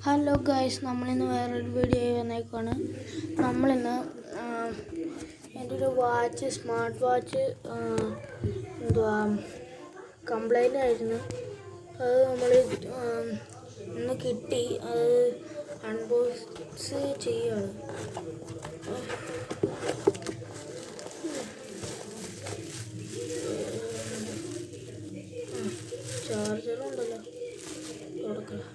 Hello guys, നമ്മളിന്ന് വേറൊരു video വന്നേക്കാണ്. നമ്മളിന്ന് എൻ്റെ ഒരു വാച്ച്, സ്മാർട്ട് വാച്ച് കംപ്ലൈൻ്റ് ആയിരുന്നു. അത് നമ്മൾ ഇന്ന് കിട്ടി. അത് അൺബോക്സ് ചെയ്യാണ്. ചാർജറുണ്ടല്ലോ, കൊടുക്കണം.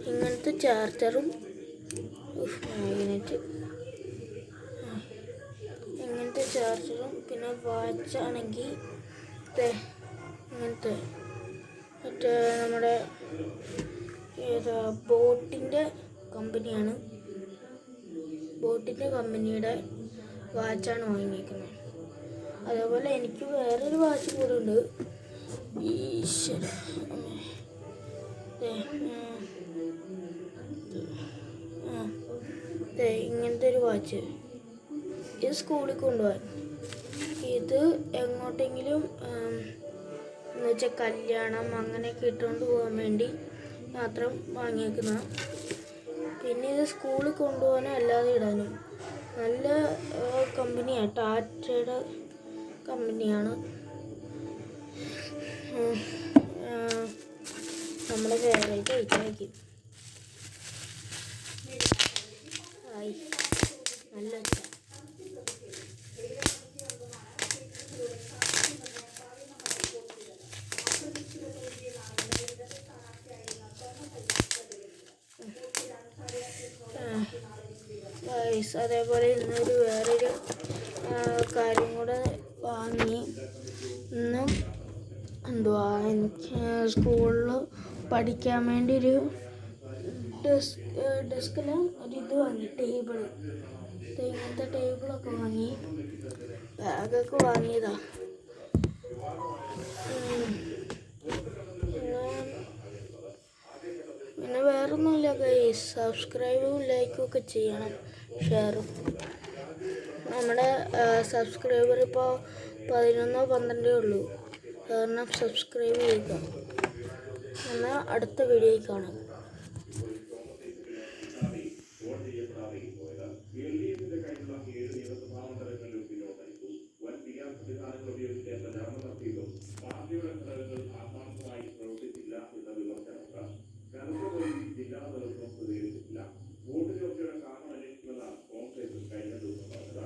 ഇങ്ങനത്തെ ചാർജറും മാഗ്നറ്റ്, ഇങ്ങനത്തെ ചാർജറും, പിന്നെ വാച്ചാണെങ്കിൽ ഇങ്ങനത്തെ മറ്റേ നമ്മുടെ ബോട്ടിൻ്റെ കമ്പനിയാണ്. ബോട്ടിൻ്റെ കമ്പനിയുടെ വാച്ചാണ് വാങ്ങിയിരിക്കുന്നത്. അതേപോലെ എനിക്ക് വേറൊരു വാച്ച് കൂടെ ഉണ്ട്. ഇങ്ങനത്തെ ഒരു വാച്ച്, ഇത് സ്കൂളിൽ കൊണ്ടുപോകാൻ. ഇത് എങ്ങോട്ടെങ്കിലും എന്ന് വെച്ചാൽ കല്യാണം അങ്ങനെയൊക്കെ ഇട്ടുകൊണ്ട് പോകാൻ വേണ്ടി മാത്രം വാങ്ങിയേക്കുന്ന. പിന്നെ ഇത് സ്കൂളിൽ കൊണ്ടുപോകാനും അല്ലാതെ ഇടാനും നല്ല കമ്പനിയാണ്. ടാറ്റയുടെ കമ്പനിയാണ്. നമ്മുടെ ഫേവറേറ്റ് ഐറ്റമായിരിക്കും. നല്ല അതേപോലെ ഇന്നൊരു വേറൊരു കാര്യം കൂടെ വാങ്ങി. ഇന്നും എനിക്ക് സ്കൂളിൽ പഠിക്കാൻ വേണ്ടി ഒരു ഡെസ്കിൽ ഒരു ഇത് വാങ്ങി, ടേബിൾ. ഇങ്ങനത്തെ ടേബിളൊക്കെ വാങ്ങി, ബാഗൊക്കെ വാങ്ങിയതാ. പിന്നെ വേറൊന്നുമില്ല ഗൈസ്, സബ്സ്ക്രൈബും ലൈക്കും ഒക്കെ ചെയ്യണം, ഷെയറും. നമ്മുടെ സബ്സ്ക്രൈബർ ഇപ്പോൾ 11-12 ഉള്ളൂ. കാരണം സബ്സ്ക്രൈബ് ചെയ്യുക. എന്നാൽ അടുത്ത വീഡിയോയിൽ കാണാം.